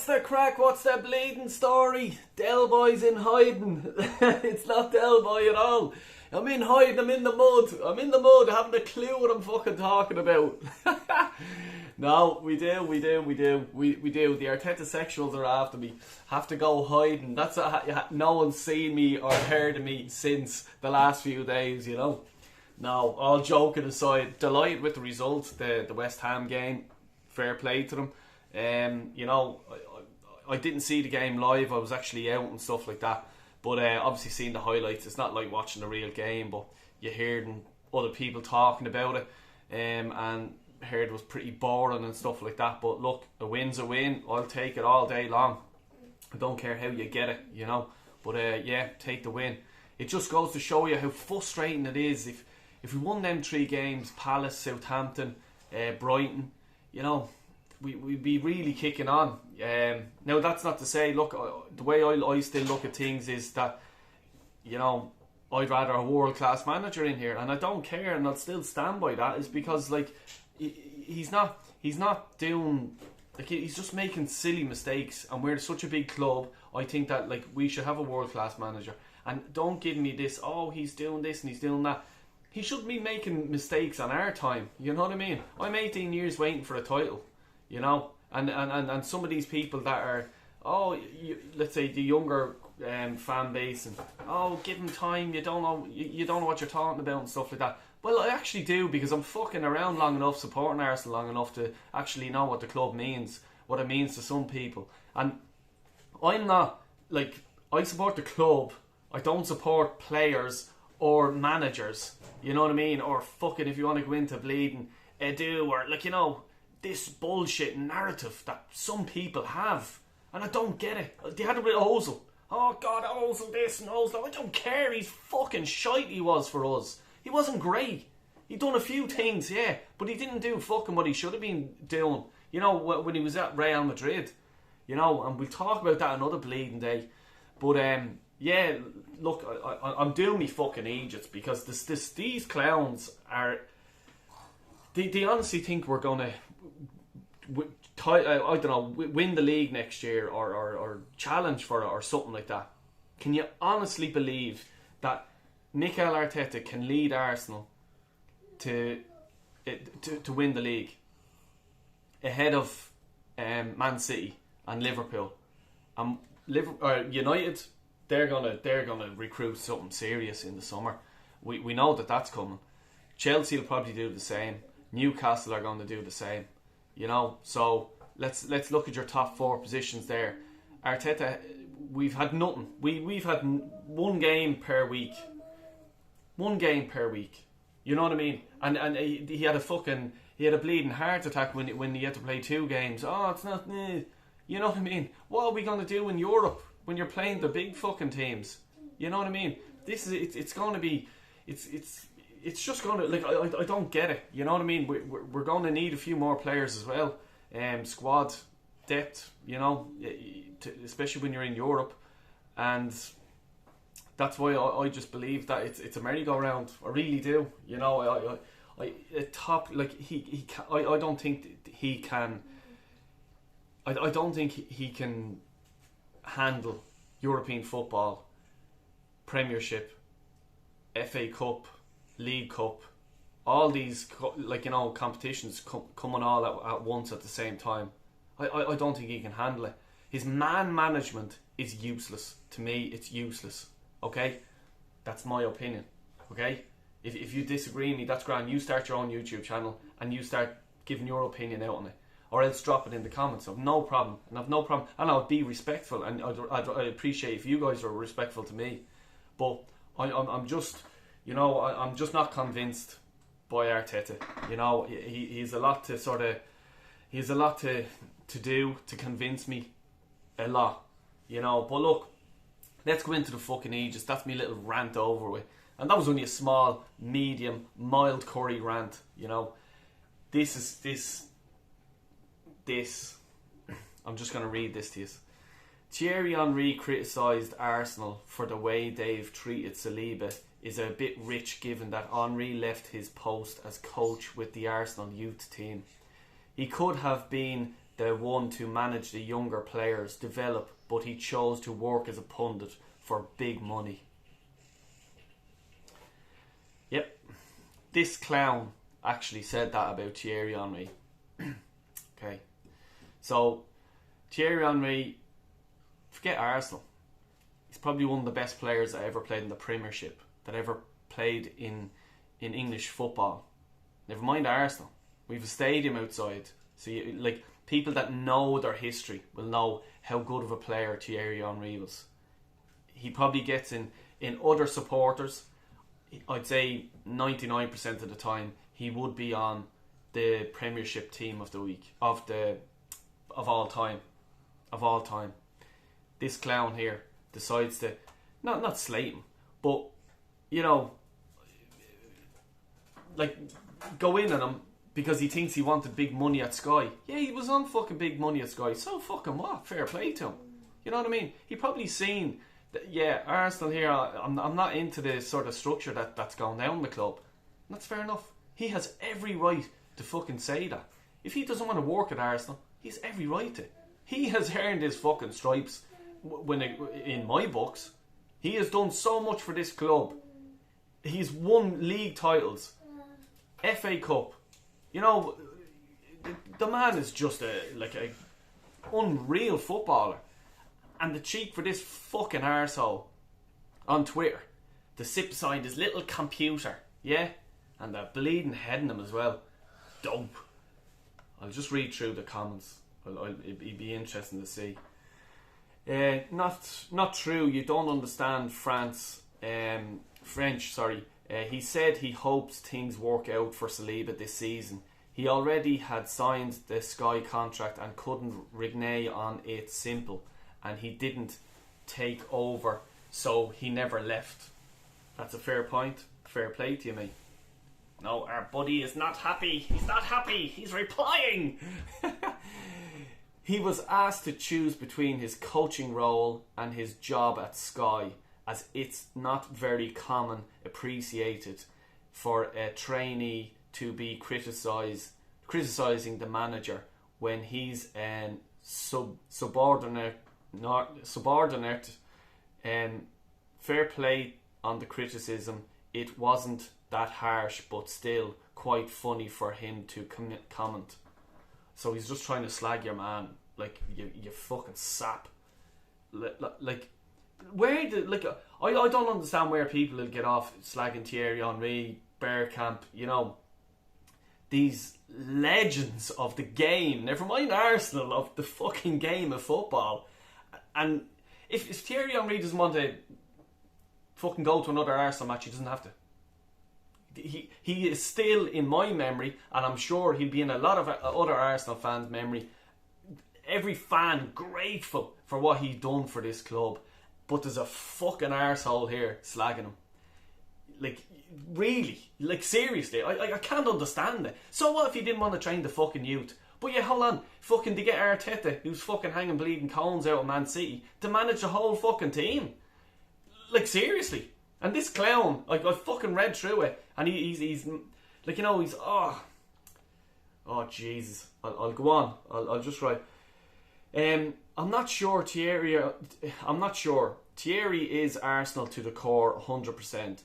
What's the crack? What's the bleeding story? Del Boy's in hiding. It's not Del Boy at all. I'm in hiding, I'm in the mud. I'm in the mud, I haven't a clue what I'm fucking talking about. No, we do. The Arteta sexuals are after me. Have to go hiding. That's no one's seen me or heard of me since the last few days, you know. No, all joking aside, delighted with the result, the West Ham game. Fair play to them. You know, I didn't see the game live. I was actually out and stuff like that. But obviously seeing the highlights, it's not like watching a real game, but you hear other people talking about it, and heard it was pretty boring and stuff like that. But look, a win's a win. I'll take it all day long. I don't care how you get it, you know. But yeah, take the win. It just goes to show you how frustrating it is. If we won them 3 games, Palace, Southampton, Brighton, you know, we'd be really kicking on. Now that's not to say, look, the way I still look at things is that, you know, I'd rather a world-class manager in here, and I don't care, and I'll still stand by that, is because, like, he's not doing, like, he's just making silly mistakes, and we're such a big club. I think that, like, we should have a world-class manager, and don't give me this, oh, he's doing this and he's doing that. He shouldn't be making mistakes on our time, you know what I mean? I'm 18 years waiting for a title, you know, and some of these people that are, let's say the younger fan base, and give him time, you don't know what you're talking about and stuff like that. Well, I actually do, because I'm fucking around long enough, supporting Arsenal long enough to actually know what the club means, what it means to some people. And I'm not, like, I support the club, I don't support players or managers, you know what I mean? Or fucking, if you want to go into bleeding, Edu, or, like, you know, this bullshit narrative that some people have, and I don't get it. They had it with Ozil. Oh God, Ozil this and Ozil. I don't care. He's fucking shite. He was for us. He wasn't great. He done a few things, yeah, but he didn't do fucking what he should have been doing. You know, when he was at Real Madrid. You know, and we'll talk about that another bleeding day. But yeah, look, I'm doing me fucking Éjits, because these clowns are. They honestly think we're gonna, I don't know, win the league next year, or challenge for it or something like that. Can you honestly believe that Mikel Arteta can lead Arsenal to win the league ahead of Man City and Liverpool? United, they're gonna recruit something serious in the summer. We know that's coming. Chelsea will probably do the same. Newcastle are going to do the same, you know. So let's look at your top 4 positions there. Arteta, we've had nothing. We've had one game per week. You know what I mean? And he had a bleeding heart attack when he had to play 2 games. Oh, it's not. You know what I mean? What are we going to do in Europe when you're playing the big fucking teams? You know what I mean? It's going to be. It's just going to, like, I don't get it. You know what I mean? We're going to need a few more players as well. Squad depth, you know, especially when you're in Europe. And that's why I just believe that it's a merry-go-round. I really do. You know, I don't think he can. I don't think he can handle European football, Premiership, FA Cup, League Cup, all these, like, you know, competitions coming all at once at the same time. I don't think he can handle it. His man management is useless. To me, it's useless. Okay? That's my opinion. Okay? If you disagree with me, that's grand. You start your own YouTube channel and you start giving your opinion out on it. Or else drop it in the comments. I've no problem. And I'll be respectful, and I'd appreciate if you guys are respectful to me. But I'm just, you know, I'm just not convinced by Arteta. You know, he's a lot to do to convince me, a lot. You know, but look, let's go into the fucking Éjits. That's my little rant over with. And that was only a small, medium, mild curry rant. You know, this. I'm just going to read this to you. Thierry Henry criticised Arsenal for the way they've treated Saliba is a bit rich, given that Henry left his post as coach with the Arsenal youth team. He could have been the one to manage the younger players, develop, but he chose to work as a pundit for big money. Yep. This clown actually said that about Thierry Henry. Okay. So, Thierry Henry, forget Arsenal. He's probably one of the best players that ever played in the Premiership, that ever played in English football. Never mind Arsenal. We have a stadium outside. So, like, people that know their history will know how good of a player Thierry Henry was. He probably gets in other supporters, I'd say 99% of the time, he would be on the Premiership team of the week, of all time. This clown here decides to not slate him, but like go in on him because he thinks he wanted big money at Sky. Yeah, he was on fucking big money at Sky. So fucking what? Fair play to him. You know what I mean? He probably seen that, yeah, Arsenal here, I'm not into the sort of structure that's going down in the club. And that's fair enough. He has every right to fucking say that. If he doesn't want to work at Arsenal, he's every right to. He has earned his fucking stripes in my books. He has done so much for this club. He's won league titles, FA Cup. You know, the man is just a unreal footballer. And the cheek for this fucking arsehole on Twitter to sit beside his little computer, yeah? And they're bleeding heading him as well. Dope. I'll just read through the comments. It'd be interesting to see. Not true. You don't understand French. Sorry. He said he hopes things work out for Saliba this season. He already had signed the Sky contract and couldn't renege on it. Simple. And he didn't take over, so he never left. That's a fair point. Fair play to you, mate. No, our buddy is not happy. He's not happy. He's replying. He was asked to choose between his coaching role and his job at Sky, as it's not very common appreciated for a trainee to be criticising the manager when he's subordinate. Fair play on the criticism. It wasn't that harsh, but still quite funny for him to comment. So he's just trying to slag your man, like you fucking sap. Like where I don't understand where people will get off slagging Thierry Henry, Bergkamp. You know, these legends of the game. Never mind Arsenal, of the fucking game of football. And if Thierry Henry doesn't want to fucking go to another Arsenal match, he doesn't have to. He is still in my memory, and I'm sure he'll be in a lot of other Arsenal fans' memory. Every fan grateful for what he's done for this club, but there's a fucking arsehole here slagging him. Like, really? Like, seriously? I can't understand it. So what if he didn't want to train the fucking youth? But yeah, hold on. Fucking to get Arteta, who's fucking hanging bleeding cones out of Man City, to manage the whole fucking team. Like, seriously. And this clown, like, I fucking read through it, and he's like, you know, he's, oh Jesus. I'll go on. I'll just write. I'm not sure Thierry is Arsenal to the core 100%.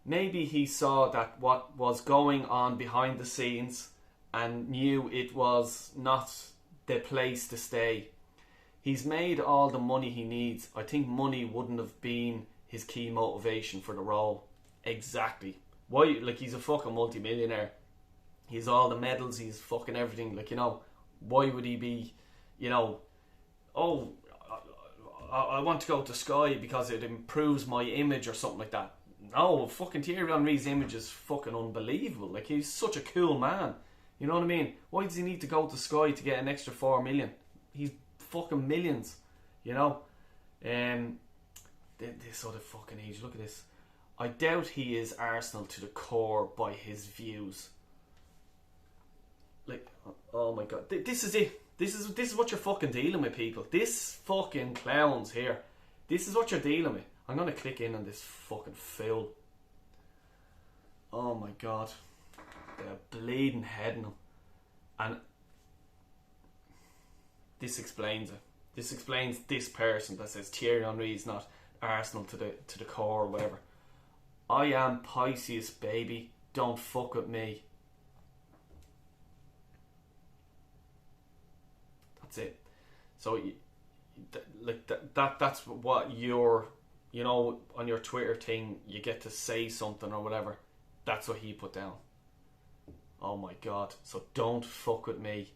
Maybe he saw that what was going on behind the scenes and knew it was not the place to stay. He's made all the money he needs. I think money wouldn't have been his key motivation for the role. Exactly. Why? Like, he's a fucking multi-millionaire. He has all the medals. He's fucking everything. Like, you know, why would he be, you know, oh, I want to go to Sky because it improves my image or something like that. No, fucking Thierry Henry's image is fucking unbelievable. Like, he's such a cool man. You know what I mean? Why does he need to go to Sky to get an extra 4 million? He's fucking millions, you know? This other fucking age, look at this. I doubt he is Arsenal to the core by his views. Like, oh my god, this is it. This is what you're fucking dealing with, people. This fucking clowns here. This is what you're dealing with. I'm gonna click in on this fucking fool. Oh my god, they're bleeding heading him, and this explains it. This explains this person that says Thierry Henry is not Arsenal to the core or whatever. I am Pisces, baby. Don't fuck with me. That's it. So, that's what you're, you know, on your Twitter thing, you get to say something or whatever. That's what he put down. Oh my God. So don't fuck with me.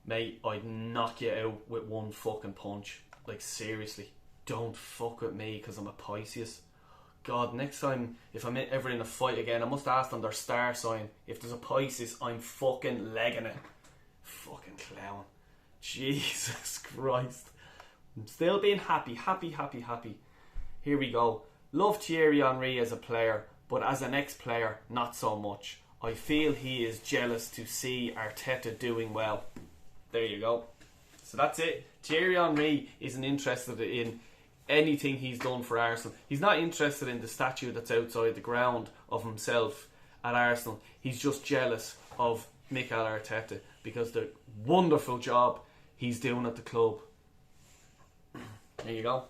Mate, I'd knock you out with one fucking punch. Like, seriously. Don't fuck with me because I'm a Pisces. God, next time, if I'm ever in a fight again, I must ask them their star sign. If there's a Pisces, I'm fucking legging it. Fucking clown. Jesus Christ. I'm still being happy. Here we go. Love Thierry Henry as a player, but as an ex-player, not so much. I feel he is jealous to see Arteta doing well. There you go. So that's it. Thierry Henry isn't interested in anything he's done for Arsenal. He's not interested in the statue that's outside the ground of himself at Arsenal. He's just jealous of Mikel Arteta because the wonderful job he's doing at the club. There you go.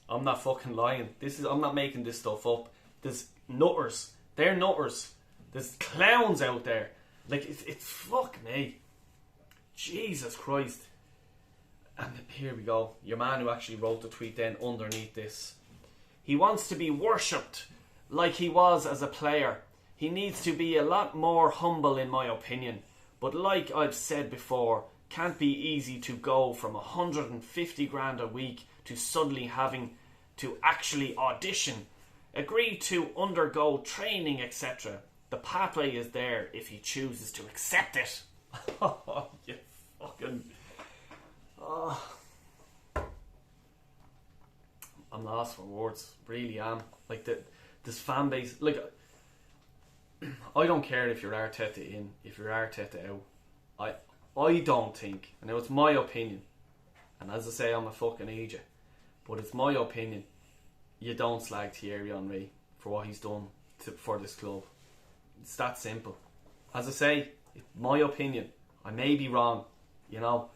I'm not fucking lying. I'm not making this stuff up. There's nutters. They're nutters. There's clowns out there. Like, it's fuck me. Jesus Christ. And here we go. Your man who actually wrote the tweet then underneath this. He wants to be worshipped like he was as a player. He needs to be a lot more humble in my opinion. But like I've said before, can't be easy to go from 150 grand a week to suddenly having to actually audition, agree to undergo training, etc. The pathway is there if he chooses to accept it. Oh, you fucking... Oh. I'm lost for words. Really am. Like, this fan base... Like, I don't care if you're Arteta in, if you're Arteta out. I don't think, and now it's my opinion, and as I say, I'm a fucking idiot, but it's my opinion, you don't slag Thierry Henry for what he's done for this club. It's that simple. As I say, it's my opinion. I may be wrong, you know.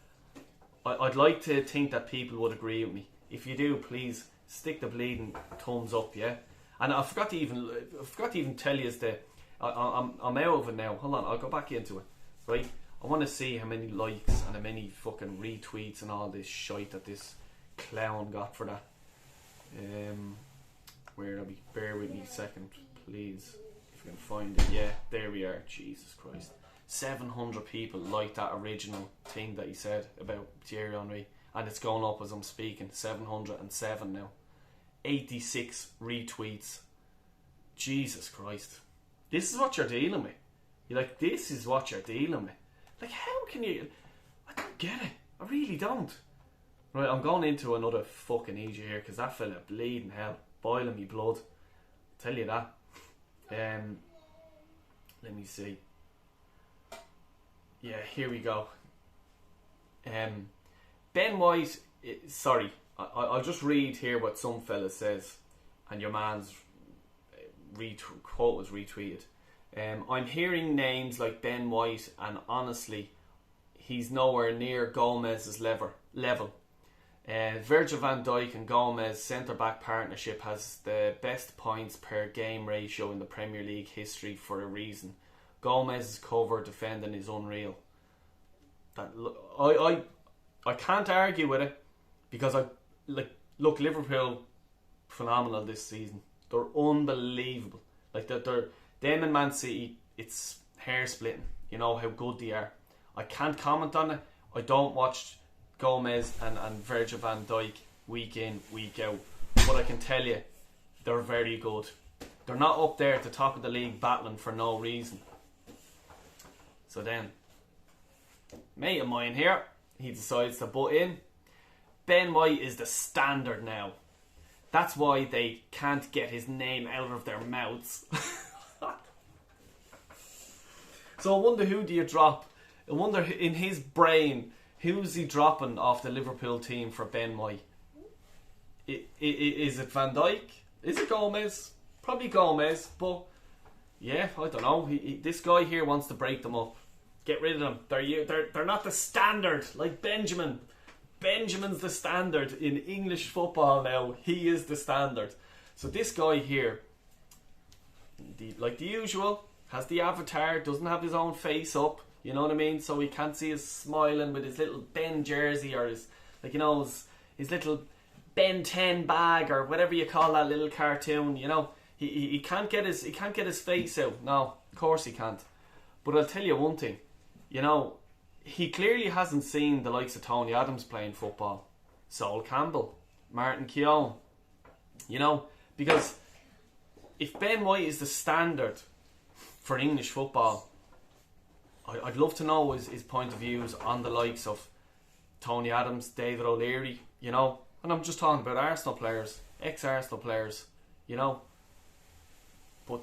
I'd like to think that people would agree with me. If you do, please stick the bleeding thumbs up, yeah. And I forgot to even tell you that I'm out of it now. Hold on, I'll go back into it. Right, I want to see how many likes and how many fucking retweets and all this shite that this clown got for that. Where are we? Bear with me a second, please. If you can find it, yeah, there we are. Jesus Christ. 700 people like that original thing that he said about Thierry Henry, and it's going up as I'm speaking. 707 now. 86 retweets. Jesus Christ. This is what you're dealing with. You're like, this is what you're dealing with. Like, how can you... I don't get it. I really don't. Right, I'm going into another fucking Éjits here because that fella bleeding hell, boiling me blood. I'll tell you that. Let me see. Yeah, here we go. Ben White, sorry, I'll just read here what some fella says, and your man's quote was retweeted. I'm hearing names like Ben White, and honestly, he's nowhere near Gomez's level. Virgil van Dijk and Gomez centre-back partnership has the best points per game ratio in the Premier League history for a reason. Gomez's cover defending is unreal. I can't argue with it because look, Liverpool phenomenal this season. They're unbelievable. Like they're them and Man City, it's hair splitting. You know how good they are. I can't comment on it. I don't watch Gomez and Virgil van Dijk week in, week out. But I can tell you, they're very good. They're not up there at the top of the league battling for no reason. So then, mate of mine here, he decides to butt in. Ben White is the standard now. That's why they can't get his name out of their mouths. So I wonder, who do you drop? I wonder, in his brain, who's he dropping off the Liverpool team for Ben White? Is it Van Dijk? Is it Gomez? Probably Gomez, but yeah, I don't know. This guy here wants to break them up. Get rid of them. They're not the standard like Benjamin. Benjamin's the standard in English football now. He is the standard. So this guy here, like the usual, has the avatar, doesn't have his own face up. You know what I mean? So we can't see us smiling with his little Ben jersey or his, like, you know, his little Ben 10 bag or whatever you call that little cartoon. You know, he can't get his face out. No, of course he can't. But I'll tell you one thing. You know, he clearly hasn't seen the likes of Tony Adams playing football, Sol Campbell, Martin Keown. You know, because if Ben White is the standard for English football, I'd love to know his point of views on the likes of Tony Adams, David O'Leary, you know. And I'm just talking about Arsenal players, ex-Arsenal players, you know. But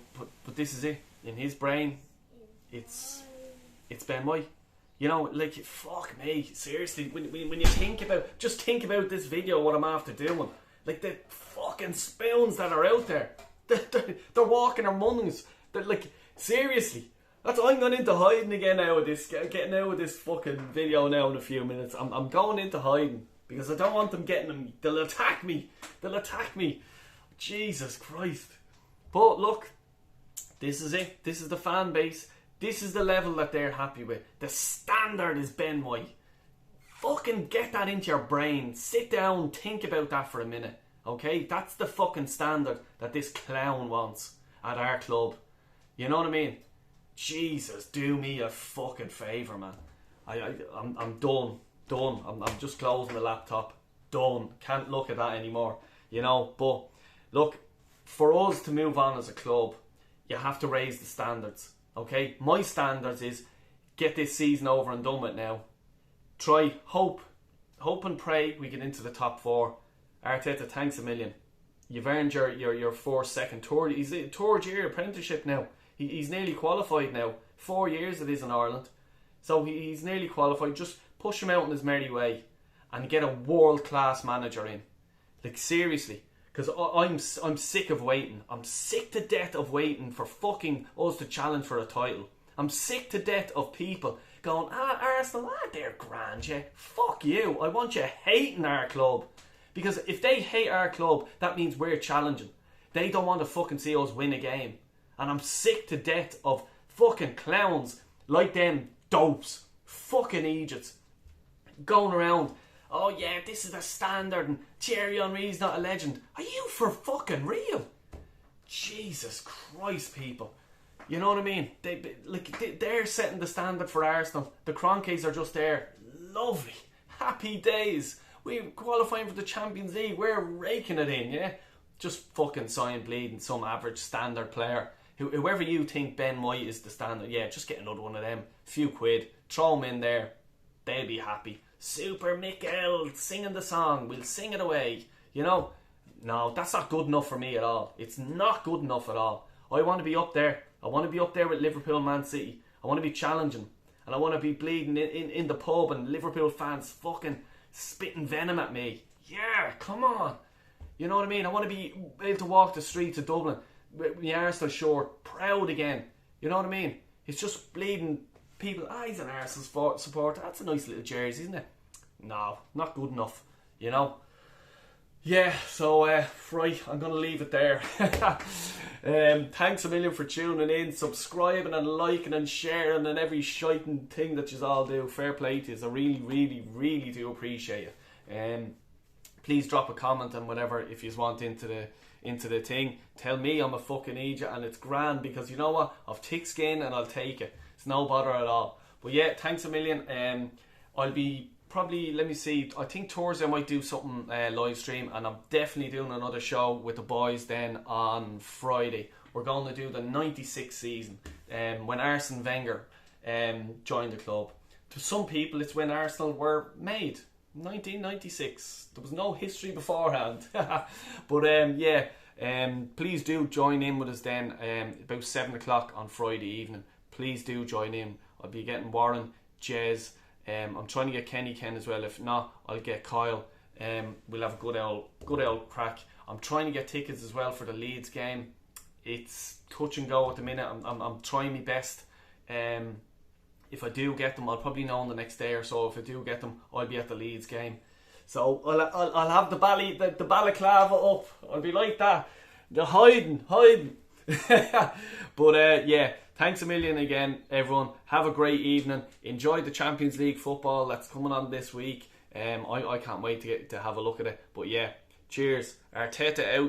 this is it. In his brain, it's Ben White. You know, like, fuck me, seriously, when you think about this video, what I'm after doing, like the fucking spoons that are out there, they're walking among us. They're like, seriously, I'm going into hiding again now with this, getting out of this fucking video now in a few minutes. I'm going into hiding because I don't want them getting them. They'll attack me. Jesus Christ. But look, this is it. This is the fan base. This is the level that they're happy with. The standard is Ben White. Fucking get that into your brain. Sit down, think about that for a minute. Okay? That's the fucking standard that this clown wants at our club. You know what I mean? Jesus, do me a fucking favour, man. I'm done. I'm just closing the laptop. Done. Can't look at that anymore. You know? But, look, for us to move on as a club, you have to raise the standards. Okay, my standards is get this season over and done with now. Try, hope and pray we get into the top 4. Arteta, thanks a million. You've earned your 4th tour. He's a third year apprenticeship now. He's nearly qualified now. 4 years it is in Ireland. So he's nearly qualified. Just push him out in his merry way and get a world-class manager in. Like, seriously. Because I'm sick of waiting. I'm sick to death of waiting for fucking us to challenge for a title. I'm sick to death of people going, Arsenal, they're grand, yeah. Fuck you. I want you hating our club. Because if they hate our club, that means we're challenging. They don't want to fucking see us win a game. And I'm sick to death of fucking clowns like them dopes. Fucking Éjits. Going around, oh yeah, this is the standard and Thierry Henry's not a legend. Are you for fucking real? Jesus Christ, people. You know what I mean? They're setting the standard for Arsenal. The Cronkies are just there. Lovely. Happy days. We're qualifying for the Champions League. We're raking it in, yeah? Just fucking sign bleeding some average standard player. Whoever you think Ben White is the standard, yeah, just get another one of them. Few quid. Throw them in there. They'll be happy. Super Mikel singing the song. We'll sing it away. You know? No, that's not good enough for me at all. It's not good enough at all. I want to be up there. I want to be up there with Liverpool, Man City. I want to be challenging. And I want to be bleeding in the pub and Liverpool fans fucking spitting venom at me. Yeah, come on. You know what I mean? I want to be able to walk the streets of Dublin with my Arsenal shirt, proud again. You know what I mean? It's just bleeding people. He's an Arsenal supporter. That's a nice little jersey, isn't it? No, not good enough. You know? Yeah, so, right, I'm going to leave it there. Thanks a million for tuning in, subscribing and liking and sharing and every shiting thing that you all do. Fair play to you. I really, really, really do appreciate it. Please drop a comment and whatever if you want into the thing. Tell me I'm a fucking idiot and it's grand because you know what? I've thick skin and I'll take it. It's no bother at all. But yeah, thanks a million. I'll be probably, let me see, I think Thursday I might do something live stream, and I'm definitely doing another show with the boys then on Friday. We're going to do the 96th season when Arsene Wenger joined the club. To some people it's when Arsenal were made, 1996. There was no history beforehand. But yeah, please do join in with us then about 7 o'clock on Friday evening. Please do join in. I'll be getting Warren, Jez, I'm trying to get Kenny Ken as well. If not, I'll get Kyle. We'll have a good old crack. I'm trying to get tickets as well for the Leeds game. It's touch and go at the minute. I'm trying my best. if I do get them, I'll probably know in the next day or so. If I do get them, I'll be at the Leeds game. So I'll have the balaclava up. I'll be like that. The hiding. But yeah, thanks a million again, everyone. Have a great evening. Enjoy the Champions League football that's coming on this week. I can't wait to have a look at it. But yeah, cheers. Arteta out.